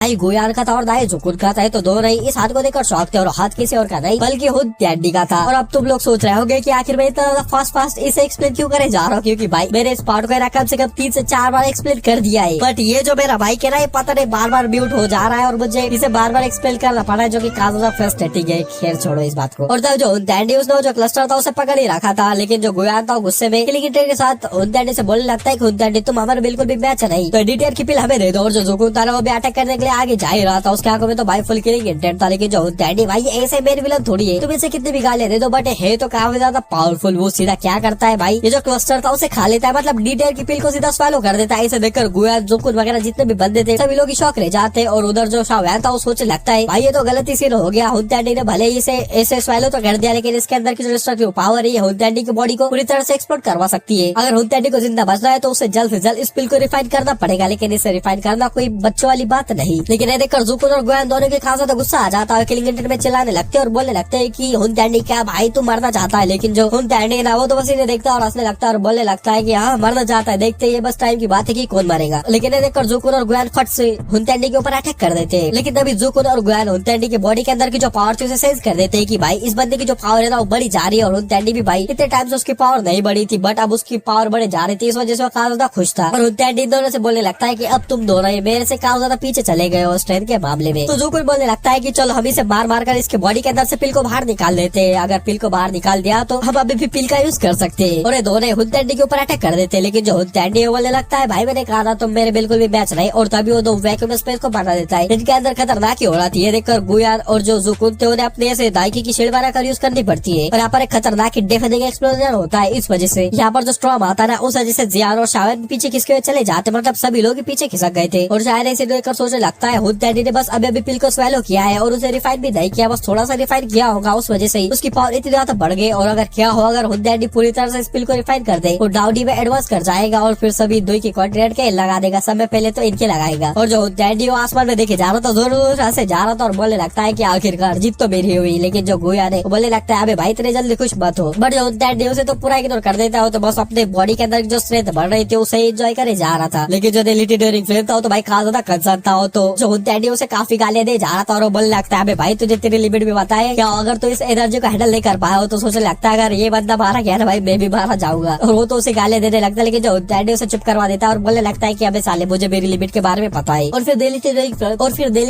भाई गोयान का था और दाई जुकुन का था, तो दोनों ही इस हाथ को देखकर शौक थे और हाथ किसी और का नहीं बल्कि खुद डैडी का था। और अब तुम लोग सोच रहे होगे कि आखिर में इतना फास्ट इसे एक्सप्लेन क्यों करे जा रहा हूँ, क्योंकि भाई मेरे इस पार्ट को कम से कम 3 से 4 बार एक्सप्लेन कर दिया है, बट ये जो मेरा भाई कह रहा है पता नहीं बार बार म्यूट हो जा रहा है और मुझे इसे बार बार एक्सप्लेन करना पड़ा है, जो की काफी ज्यादा फ्रस्ट्रेटिंग है। खैर छोड़ो इस बात को। और तब जो डैडी उसने जो क्लस्टर था उसे पकड़ ही रखा था, लेकिन जो गोयान था गुस्से में किलिंगटर के साथ डैडी से बोलने लगता है कि डैडी तुम हमारे बिल्कुल भी मैच नहीं, तो एडिटर की पिल हमें दे दो। और जो जुकुन था वो भी अटैक करने के लिए आगे जा ही रहा था, उसके आंखों में तो भाई फुल किलिंग इंटेंट था। लेकिन जो डैडी भाई ऐसे मेरे विलन थोड़ी है, तुम इसे कितनी भी गालियां दे दो बट है तो काफी ज्यादा पावरफुल। वो सीधा क्या करता है भाई, ये जो क्लस्टर था उसे खा लेता है, मतलब डीटेल की पिल को सीधा स्वैलो कर देता है। इसे देखकर गोयान जुकुन वगैरह जितने भी बंदे थे सभी लोग शौक रह जाते हैं। और उधर जो शाहवैन था वो सोचने लगता है भाई ये तो गलती से हो गया, डैडी ने भले इसे ऐसे स्वैलो तो कर दिया लेकिन इसके अंदर की जो डिस्ट्रक्टिव पावर है ये डैडी की बॉडी को पूरी तरह से एक्सप्लोड करवा सकती है। अगर डैडी को जिंदा बचना है तो उसे जल्द से जल्द इस पिल को रिफाइन करना पड़ेगा, लेकिन इसे रिफाइन करना कोई बच्चों वाली बात नहीं। लेकिन ये देखकर जुकुन और गोयान दोनों के खासा तो गुस्सा आ जाता है, किलिंगटन में चिल्लाने लगते हैं और बोलने लगते हैं कि डैडी क्या भाई तू मरना चाहता है। लेकिन जो डैडी ना वो तो बस इन्हें देखता है और हंसने लगता है और बोलने लगता है कि हाँ मरना चाहता है, देखते ये बस टाइम की बात है कि कौन मरेगा। लेकिन ये देखकर जुकुन और गोयान फट से डैडी के ऊपर अटैक कर देते हैं। लेकिन तभी जुकुन और गोयान डैडी के बॉडी के अंदर की जो पावर थी उसे सेंस कर देते हैं कि भाई इस बंदे की जो पावर है ना वो बढ़ी जा रही है। और डैडी भी भाई इतने टाइम से उसकी पावर नहीं बढ़ी थी बट अब उसकी पावर बढ़े जा रही थी, इस वजह से वो काफी ज्यादा खुश था। और डैडी दोनों से बोलने लगता है कि अब तुम दोनों मेरे से काफी ज्यादा पीछे चले गए हो स्ट्रेंथ के मामले में। तो जुकुन बोलने लगता है कि चलो हम इसे मार कर इसके बॉडी के अंदर से पिल को बाहर निकाल देते हैं, अगर पिल को बाहर निकाल दिया तो हम अभी भी पिल का यूज कर सकते हैं। और ये दोनों डैडी के ऊपर अटैक कर देते हैं। लेकिन जो डैडी बोलने लगता है भाई मैंने कहा था तुम मेरे बिल्कुल भी मैच नहीं, और तभी वो दो वैक्यूम स्पेस को बना देता है जिनके अंदर खतरनाक ही हो रहा थी। ये देखकर गोयान और जो जुकुन थे उन्हें अपने ऐसे दाइकी की शील्ड बनाकर यूज करनी पड़ती है। और यहाँ पर एक खतरनाक डेफिनेटिंग एक्सप्लोजन होता है, इस वजह से यहाँ पर जो स्टॉर्म आता है ना उस वजह से जियान और शाहवैन पीछे खिसके हुए चले जाते, मतलब सभी लोग पीछे खिसक गए थे। और शायद इसे देखकर सोचने लगता है डैडी ने बस अभी पिल को स्वेलो किया है और उसे रिफाइन भी नहीं किया, बस थोड़ा सा रिफाइन किया होगा, उस वजह से ही उसकी पावर इतनी ज्यादा बढ़ गई। और अगर क्या हो अगर डैडी पूरी तरह से इस पिल को रिफाइन कर दे तो डाउडी में एडवांस कर जाएगा और फिर सभी दो की कॉन्ट्रैक्ट के लगा देगा, समय पहले तो इनके लगाएगा। और जो डैडी वो आसमान में देखे जा रहा था जोर जोर से जा रहा था और बोलने लगता है कि आखिरकार जीत तो मेरी हुई। लेकिन जो गोयान है बोलने लगता है अबे भाई इतने जल्दी खुश मत हो, बट जो डैडी उसे तो पूरा इग्नोर कर देता है, तो बस अपने बॉडी के अंदर जो स्ट्रेंथ बढ़ रही थी उसे एंजॉय करे जा रहा था। लेकिन जो डेली ड्यूरिंग फिल्म था तो भाई काफी ज्यादा कंसर्न था, तो जो डैडी उसे काफी गालियां दे जा रहा था और वो बोलने लगता है भाई तुझे तेरी लिमिट भी पता है क्या, अगर तो इस एनर्जी को हैंडल नहीं कर पाया हो तो सोचने लगता है अगर ये बंदा मारा गया ना भाई मैं भी मारा जाऊंगा। और वो तो उसे गालियां देने लगता है, लेकिन जो डैडी उसे चुप करवा देता है और बोलने लगता है कि अबे साले मुझे मेरी लिमिट के बारे में पता है। और फिर डेली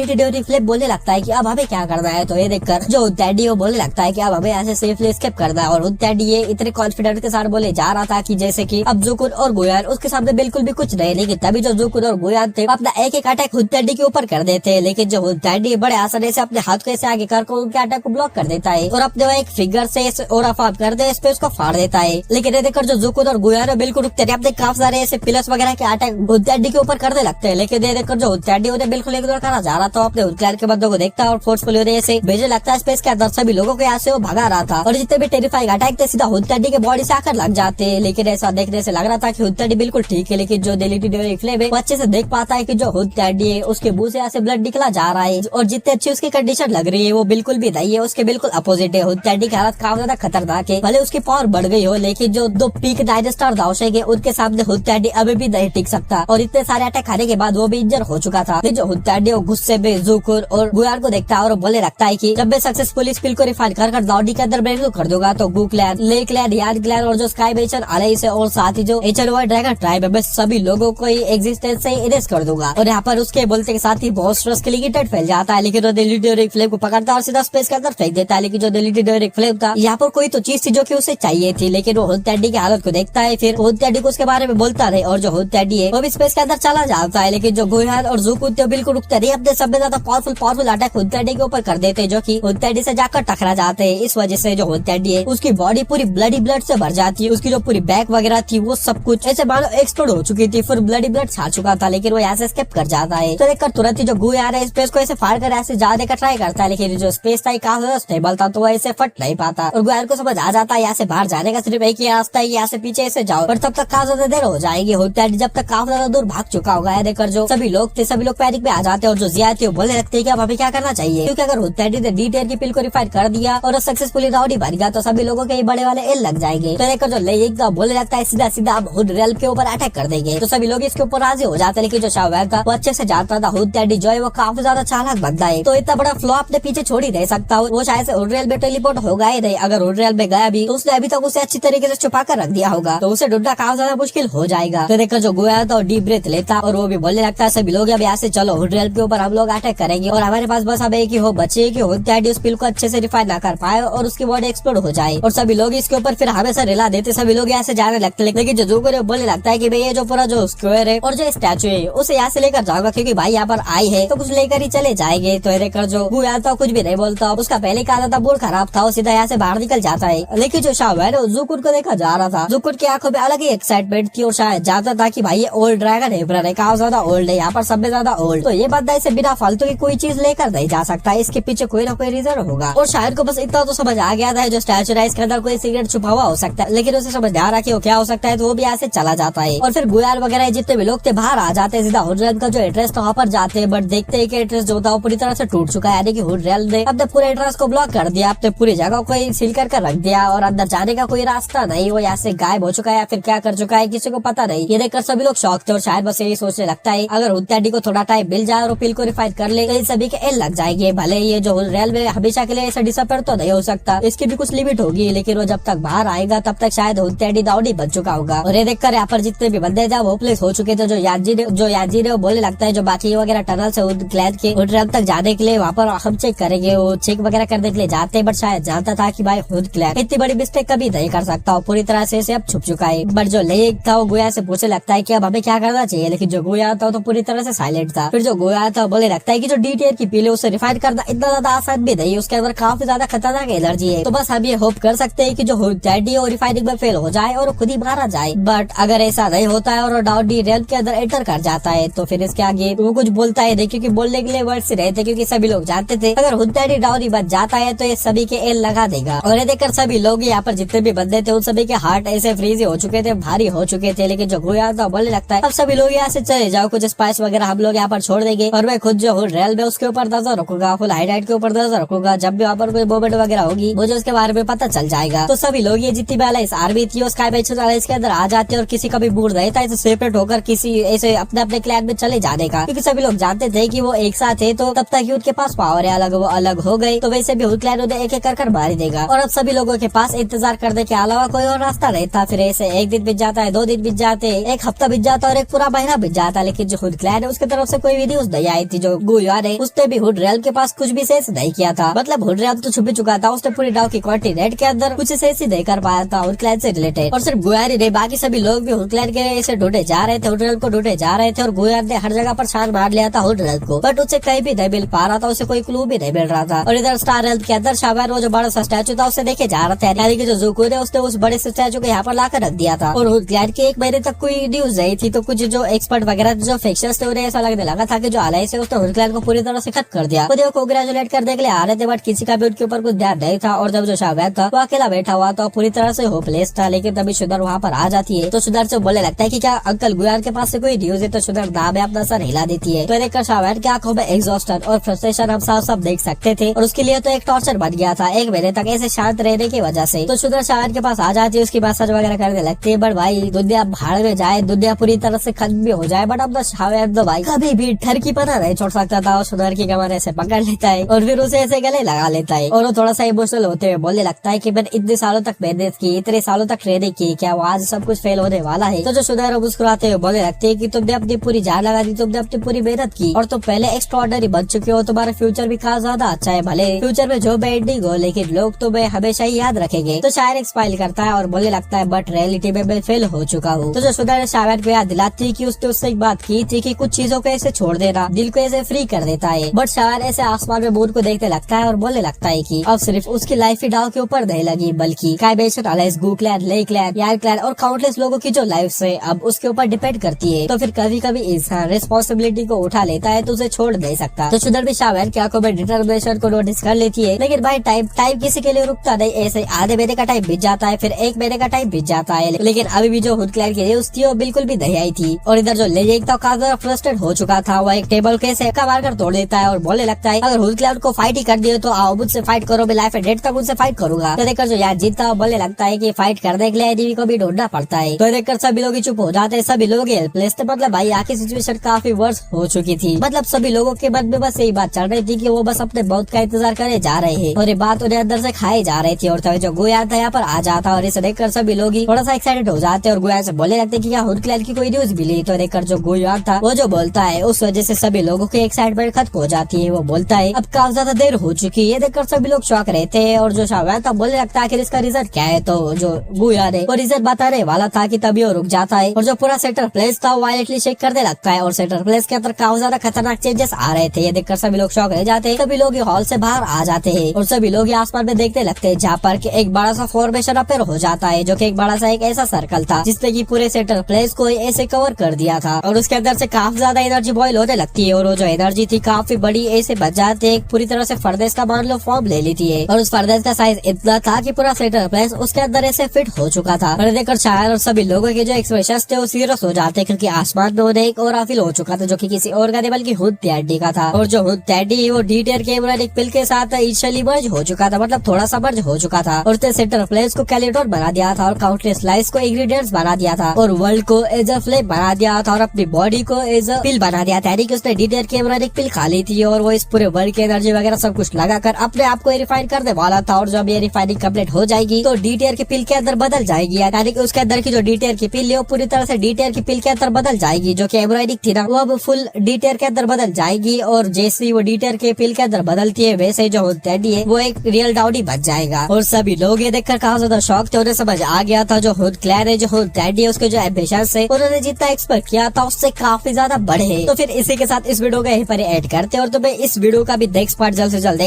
ड्यूरिंग फिल्म बोलने लगता है कि अब हमें क्या करना है। तो ये देखकर जो डैडी वो बोलने लगता है कि अब हमें ऐसे सेफली एस्केप करना है। और डैडी ये इतने कॉन्फिडेंट के साथ बोले जा रहा था कि जैसे कि अब जुकुन और गोयान उसके सामने बिल्कुल भी कुछ नहीं। लेकिन तभी जो जुकुन और गोयान थे अपना एक अटैक डैडी के ऊपर कर देते हैं, लेकिन जो डैडी बड़े आसानी से अपने हाथ को ऐसे आगे कर उनके अटैक को ब्लॉक कर देता है और अपने एक फिगर से और कर दे स्पेस को फाड़ देता है। लेकिन ये देखकर जो जुकुन और गोयान बिल्कुल रुकते नहीं, अपने काफी सारे ऐसे पिलर्स वगैरह के अटैक डैडी के ऊपर करने लगते हैं। लेकिन ये देखकर जो डैडी उन्हें बिल्कुल इग्नोर करा जा रहा था, अपने क्लैन के बंदों को देखता है और फोर्सफुली उन्हें ऐसे भेजने लगता है स्पेस के अंदर। सभी लोगों को यहाँ से वो भगा रहा था और जितने भी टेरिफाइंग अटैक थे सीधा डैडी के बॉडी से आकर लग जाते हैं। लेकिन ऐसा देखने से लग रहा था कि डैडी बिल्कुल ठीक है, लेकिन जो डेली ड्यूरिंग फिल्म है वो अच्छे से देख पाता है कि जो डैडी है उसके मुंह से यहाँ से ब्लड निकला जा रहा है और जितने अच्छी उसकी कंडीशन लग रही है वो बिल्कुल भी नहीं है, उसके बिल्कुल अपोजिट है। डैडी की हालत काफी ज्यादा खतरनाक है, भले उसकी पावर बढ़ गई हो लेकिन जो दो पीक डायनास्टर दावशे के उनके सामने डैडी अभी भी नहीं टिक सकता। और इतने सारे अटैक खाने के बाद वो भी इंजर हो चुका था। जो डैडी गुस्से में जुकुन और गोयान को देखता है और बोलने लगता है कि जब मैं सक्सेसफुली स्पिल को रिफाइन कर दाउडी के अंदर ब्रेक कर दूंगा तो गू क्लैन, ले क्लैन, यान क्लैन और जो स्काई बेचन अलाइंस है और साथ ही जो एचएनवाई ड्रैगन ट्राइब है, मैं सभी लोगों को एग्जिस्टेंस से इरेज कर दूंगा। और यहाँ पर उसके बोलते के साथ ही बहुत स्ट्रेस के लिए फैल जाता है। लेकिन वो डेली ड्यूरिंग फ्लेम को पकड़ता है और सीधा स्पेस के अंदर फेंक देता है। लेकिन जो डेली ड्यूरिंग फ्लेम था यहाँ पर कोई तो चीज थी जो कि उसे चाहिए थी, लेकिन वो डैडी की हालत को देखता है, फिर डैडी को उसके बारे में बोलता रहे और जो डैडी है वो भी स्पेस के अंदर चला जाता है। लेकिन जो गोयान और जुकुन थे बिल्कुल रुकते नहीं, अपने सबसे ज्यादा पावरफुल अटैक डैडी के ऊपर कर देते जो कि डैडी से जाकर टकरा जाते हैं। इस वजह से जो डैडी है उसकी बॉडी पूरी ब्लड से भर जाती है, उसकी जो पूरी बैक वगैरह थी वो सब कुछ ऐसे मानो एक्सप्लोड हो चुकी थी, फिर ब्लड छा चुका था। लेकिन वो यहाँ से स्केप कर जाता है। तो देखकर तुरंत ही जो गोयान है स्पेस को ऐसे फाड़ कर ऐसे जाने का ट्राई करता है, लेकिन जो स्पेस था काफी ज्यादा स्टेबल था तो वो ऐसे फट नहीं पाता। और गोयान को समझ आ जाता है यहाँ से बाहर जाने का सिर्फ एक ही रास्ता है, यहाँ से पीछे ऐसे जाओ, पर तब तक काफी ज्यादा देर हो जाएगी। डैडी जब तक काफी ज्यादा दूर भाग चुका होगा। है देखकर जो सभी लोग थे सभी लोग पैनिक में आ जाते हैं और जो जिया थी वो बोलने लगते हैं कि अब हमें क्या करना चाहिए, क्योंकि अगर डैडी ने डीटेल की पिल को रिफाइन कर दिया और सक्सेसफुली राउडी बन गया तो सभी लोगों के बड़े वाले एल लग जाएंगे। तो देखकर जो लेगा बोलने लगता है सीधा सीधा अब रेल के ऊपर अटैक कर देंगे। तो सभी लोग इसके ऊपर राजी हो जाते हैं। लेकिन जो शाहवैन था वो अच्छे से जानता था हुड डैडी जो है वो काफी ज्यादा चालाक बंदा है, तो इतना बड़ा फ्लॉ अपने पीछे छोड़ ही नहीं सकता। वो शायद से हुड रियल में टेलीपोर्ट होगा ही नहीं। अगर हुड रियल में गया भी तो उसने अभी तक उसे अच्छी तरीके से छुपा कर रख दिया होगा, तो उसे ढूंढना काफी ज्यादा मुश्किल हो जाएगा। तो देखकर जो गोया था डीप ब्रेथ लेता और वो भी बोलने लगता है सभी लोग अब यहाँ से चलो, हुड रियल के ऊपर हम लोग अटैक करेंगे और हमारे पास बस अब एक ही हो बचे कि हुड डैडी उस पिल को अच्छे से रिफाइन ना कर पाए और उसकी बॉडी एक्सप्लोड हो जाए और सभी लोग इसके ऊपर फिर हमेशा रिला देते। सभी लोग यहाँ से जाने लगते, लेकिन जो जोकर बोलने लगता है कि भाई ये जो पूरा जो स्क्वायर है और जो स्टैचू है उसे यहाँ से लेकर जाऊंगा, क्योंकि भाई यहाँ पर आई है तो कुछ लेकर ही चले जाएंगे। तो देखकर जो गोया था कुछ भी नहीं बोलता, उसका पहले का था मूड खराब था, वो सीधा यहाँ से बाहर निकल जाता है। लेकिन जो शाह है जुकुर को देखा जा रहा था, जुकुर की आंखों में अलग ही एक्साइटमेंट थी और शायद जाता था कि भाई ये ओल्ड ड्रैगन है, काफी ज्यादा ओल्ड है, यहाँ पर सब ज्यादा ओल्ड, तो ये बंदा इसे बिना फालतू की कोई चीज लेकर नहीं जा सकता, इसके पीछे कोई ना कोई रीजन होगा। और शायद को बस इतना तो समझ आ गया था जो स्टैचू है इसके अंदर कोई सीक्रेट छुपा हुआ हो सकता है, लेकिन उसे समझ आ रहा कि वो क्या हो सकता है, तो वो भी यहाँ से चला जाता है। और फिर गुयार वगैरह जितने भी लोग थे बाहर आ जाते हैं, सीधा हुड रियल का जो एड्रेस था वहाँ पर जाते हैं, बट देखते हैं कि एड्रेस जो था वो पूरी तरह से टूट चुका है, यानी कि हुड रियल ने अपने पूरे एड्रेस को ब्लॉक कर दिया, अपने पूरी जगह को सील कर रख दिया और अंदर जाने का कोई रास्ता नहीं, वो यहाँ से गायब हो चुका है या फिर क्या कर चुका है किसी को पता नहीं। ये देखकर सभी लोग शॉक थे और शायद बस यही सोचने लगता है अगर हुड डैडी को थोड़ा टाइम मिल जाए और पिल को रिफाइन कर ले तो इन सभी के एल लग जाएंगे। भले ये जो रियल में हमेशा के लिए ऐसा डिसअपेयर तो नहीं हो सकता, इसकी भी कुछ लिमिट होगी, लेकिन वो जब तक बाहर आएगा तब तक शायद हुड डैडी दाउडी बन चुका होगा। और ये देखकर यहाँ पर जितने भी बंदे थे वो होपलेस हो चुके थे। जो याजी ने वो बोलने लगता है जो बाकी वगैरह टनल से ग्लैड के हुड रियल तक जाने के लिए वहाँ पर हम चेक करेंगे, वो चेक वगैरह करने के लिए जाते हैं, बट शायद जानता था कि भाई हुड ग्लैड इतनी बड़ी मिस्टेक कभी नहीं कर सकता, पूरी तरह से इसे अब छुप चुका है। बट जो लेक था वो गोया से पूछने लगता है कि अब हमें क्या करना चाहिए, लेकिन जो गोया था तो पूरी तरह से साइलेंट था। फिर जो गोया था बोले लगता है कि जो डीटीआर की पील है उसे रिफाइन करना इतना ज्यादा आसान भी नहीं, उसके अंदर काफी ज्यादा खतरनाक एनर्जी है, तो बस हम ये होप कर सकते हैं कि जो डैडी और रिफाइनिंग में फेल हो जाए और खुद ही मारा जाए। बट अगर ऐसा नहीं होता है और डाउडी रियल के अंदर एंटर कर जाता है तो फिर इसके आगे वो कुछ बोलता है नहीं, क्योंकि बोलने के लिए वर्ड से रहते, क्योंकि सभी लोग जानते थे अगर हुड डैडी डाउडी बच जाता है तो ये सभी के एल लगा देगा। और ये देखकर सभी लोग यहाँ पर जितने भी बंदे थे उन सभी के हार्ट ऐसे फ्रीज हो चुके थे, भारी हो चुके थे। लेकिन जो गोया था बोलने लगता है अब सभी लोग यहाँ से चले जाओ, कुछ स्पाइस वगैरह हम लोग यहाँ पर छोड़ देंगे और मैं खुद जो रियल में उसके ऊपर नजर रखूंगा, फुल हाईलाइट के ऊपर नजर रखूंगा, जब भी वहाँ पर कोई मूवमेंट वगैरह होगी मुझे उसके बारे में पता चल जाएगा। तो सभी लोग ये जितनी भी इस आर्मी थी स्काई बैच के अंदर आ जाते और किसी का भी मूड नहीं था सेपरेट होकर किसी ऐसे अपने अपने क्लैन में चले जाने का, क्योंकि सभी लोग जानते थे कि वो एक साथ है तो तब तक ही उनके पास पावर है, अलग वो अलग हो गई तो वैसे भी हुड क्लैन उन्हें एक एक कर मार देगा। और अब सभी लोगों के पास इंतजार करने के अलावा कोई और रास्ता नहीं था। फिर ऐसे एक दिन बीत जाता है, 2 दिन बीत जाते, एक हफ्ता बीत जाता और एक पूरा महीना बीत जाता, लेकिन जो हुड क्लैन है उसकी तरफ से कोई भी न्यूज नहीं आई थी। जो गोया ने उसने भी हुड रियल के पास कुछ भी शेष नहीं किया था, मतलब हुड रियल तो छुप चुका था, उसने पूरी डाउ की कॉन्टिनेंट के अंदर कुछ शेष ही नहीं कर पाया था हुड क्लैन से रिलेटेड। और सिर्फ गोया ने बाकी सभी लोग भी हुड क्लैन के ऐसे ढूंढे जा रहे थे, हुड रियल को ढूंढे जा रहे थे और गोया ने हर जगह पर छान मार लिया था हुड रियल को, बट उसे कहीं भी नहीं मिल पा रहा था, उसे कोई क्लू भी नहीं मिल रहा था। और इधर स्टार हेल्थ के अंदर शाबार वो जो बड़ा सा स्टैचू था उसे देखे जा रहा था, यानी कि जो जुकू ने उसने उस बड़े से स्टैचू को यहाँ पर लाकर रख दिया था। और हुड क्लैन के 1 महीने तक कोई न्यूज नहीं थी, तो कुछ जो एक्सपर्ट वगैरह जो फिक्सर्स थे उन्हें ऐसा लगने लगा था कि जो अलाई से उसने हुड क्लैन को पूरी तरह से खत्म कर दिया। खुद वो कांग्रेचुलेट करने के लिए आ रहे थे, बट किसी का भी उनके ऊपर कुछ ध्यान नहीं था। और जब जो शाहवैद था वो अकेला बैठा हुआ था, पूरी तरह से होपलेस था। लेकिन तभी सुधर वहाँ पर आ जाती है, तो सुधर से बोलने लगता है कि क्या अंकल गुयार के पास से कोई न्यूज है, तो सुधर दाम है अपना सर हिला देती है। तो देखकर शाहवैद की आंखों में एग्जॉस्टन और फ्रस्ट्रेशन हम साफ सब देख सकते थे, और उसके लिए तो एक टॉर्चर बन गया था 1 महीने तक ऐसे शांत रहने की वजह से। तो सुधर शाहवैद के पास आ जाती है, उसकी मसाज वगैरह करने लगती है, बट भाई दुनिया भाड़ में जाए, दुनिया पूरी तरह से खत्म भी हो जाए, बट अब शाहवैद तो भाई कभी भी ठर की पता नहीं छोड़ सकता था। और सुधर की कमर ऐसे पकड़ लेता है और फिर उसे ऐसे गले लगा लेता है, और वो थोड़ा सा इमोशनल होते हुए बोलने लगता है कि मैंने इतने सालों तक मेहनत की, इतने सालों तक ट्रेनिंग की, क्या वो आज सब कुछ फेल होने वाला है। तो जो सुधर मुस्कुराते हुए बोलने लगते है कि तुमने अपनी पूरी जान लगा दी, तुमने अपनी पूरी मेहनत की और तुम पहले एक्स्ट्राऑर्डिनरी बन चुके हो, तुम्हारा फ्यूचर भी काफी ज्यादा अच्छा है, भले फ्यूचर में जो एंडिंग हो लेकिन लोग तुम्हें हमेशा ही याद रखेंगे। तो शायर एक्सपाइल करता है और बोलने लगता है बट रियलिटी में मैं फेल हो चुका हूँ। तो जो सुधर शायर को याद दिलाती है कि उसने एक बात की थी कि कुछ चीजों को ऐसे छोड़ देना दिल को ऐसे फ्री कर देता है। बट शायर ऐसे आसमान में मून को देखने लगता है और बोलने लगता है कि अब सिर्फ उसकी लाइफ ही डाव के ऊपर नहीं लगी, बल्कि काइबेशन, अलाइस, गू क्लैन, ले क्लैन, यार क्लैन और काउंटलेस लोगों की जो लाइफ से अब उसके ऊपर डिपेंड करती है। तो फिर कभी कभी इंसान रिस्पॉन्सिबिलिटी को उठा लेता है तो उसे छोड़ नहीं सकता। तो सुधर भी शायर की आंखों में डिटर्मिनेशन को नोटिस कर लेती है, लेकिन भाई टाइम किसी के लिए रुकता नहीं, ऐसे आधे महीने का टाइम बीत जाता है, फिर 1 महीने का टाइम बीत जाता है, लेकिन अभी भी जो हुड क्लैन की न्यूज़ थी वो बिल्कुल भी नहीं आई थी। और इधर जो लेजेक था काफी फ्रस्ट्रेट हो चुका था, वो एक टेबल के सेका मारकर तोड़ देता है और बोलने लगता है अगर हुड क्लैन को फाइट ही कर दिए तो आओ मुझसे फाइट करो, मैं लाइफ एंड डेथ तक उनसे फाइट करूंगा। तो देखकर जो यार जीतता है बोलने लगता है कि फाइट करने के लिए एनिमी को भी ढूंढना पड़ता है। तो देखकर सभी लोग चुप हो जाते हैं, सभी लोग हेल्पलेस थे, मतलब भाई आखिर सिचुएशन काफी वर्स हो चुकी थी। मतलब सभी लोगों के मन में बस यही बात चल रही थी कि वो बस अपने मौत का इंतजार करे जा रहे हैं और ये बात उन्हें अंदर से खाई जा रही थी। और तभी जो गुया था यहाँ पर आ जाता और इसे देखकर सभी लोग ही थोड़ा सा एक्साइटेड हो जाते और गुया से बोलने लगते कि क्या हुड क्लैन की कोई न्यूज मिली। तो देखकर जो गुया था वो जो बोलता है उस वजह से सभी लोगों की एक्साइटमेंट खत्म हो जाती है। वो बोलता है अब काफी ज्यादा देर हो चुकी है। देखकर सभी लोग शौक रहते हैं और जो शायद था बोलने लगता है आखिर इसका रीजन क्या है। तो जो गुया ने वो रीजन बताने वाला था कि तभी वो रुक जाता है और जो पूरा सेंटर प्लेस था वो वायलेंटली शेक करने लगता है और सेंटर प्लेस के अंदर काफी ज्यादा खतरनाक चेंजेस आ रहे थे। ये देखकर सभी लोग शौक रह जाते हैं। सभी लोग हॉल से बाहर आ जाते हैं और सभी लोग आसमान में देखने लगते हैं जहाँ पर एक बड़ा सा फॉर्मेशन अपेयर हो जाता है जो कि एक बड़ा सा एक ऐसा सर्कल था जिसने की पूरे सेंटर प्लेस को ऐसे कवर कर दिया था और उसके अंदर से काफी ज्यादा एनर्जी बॉयल होने लगती है और वो जो एनर्जी थी काफी बड़ी ऐसे बच जाते पूरी तरह से फर्देश का मान लो फॉर्म ले लेती है और उस फर्देश का साइज इतना था कि पूरा सेंटर प्लेस उसके अंदर ऐसे फिट हो चुका था। और देखकर शायर और सभी लोगों के जो एक्सप्रेशन थे वो सीरियस हो जाते क्योंकि आसमान में उन्हें एक और फील हो चुका था जो कि किसी और का नहीं बल्कि हुड डैडी का था। और जो हुड डैडी वो डीटेर के एक पिल के साथ इनिशियली मर्ज हो चुका था, मतलब थोड़ा सा मर्ज हो चुका था और उसने सेंटर प्लेस को कैलिडोर बना दिया था और काउंटलेस लाइफ को इंग्रेडिएंट्स बना दिया था और वर्ल्ड को एज अ फ्लेम बना दिया था और अपनी बॉडी को एज अ पिल बना दिया था। यानी कि उसने डीटेर के एक पिल खा ली थी और वो इस पूरे वर्ल्ड की एनर्जी वगैरह सब कुछ लगाकर अपने आप को रिफाइन करने वाला था। और जब ये रिफाइनिंग कम्प्लीट हो जाएगी तो डीटेर की पिल के अंदर बदल जाएगी, यानी कि उसके अंदर की जो डीटेर की पिल है वो पूरी तरह से डीटेर की पिल के अंदर बदल जाएगी जो कि एम्ब्रॉयडिक थी ना वो अब फुल डीटेर के अंदर बदल जाएगी। और जैसे वो डीटेर के पिल के अंदर बदलती है वैसे जो डैडी है वो एक रियल डाउडी बन जाएगा। और सभी लोग ये देखकर काफी ज्यादा शौक थे, उन्हें समझ आ गया था जो हुड क्लैन है, जो हुड डैडी है, उसके जो एम्बिशन है उन्होंने जितना एक्सपेक्ट किया था उससे काफी ज्यादा बड़े हैं। तो फिर इसी के साथ इस वीडियो को यहीं पर ऐड करते हैं और तुम्हें इस वीडियो का भी नेक्स्ट पार्ट जल्द से जल्द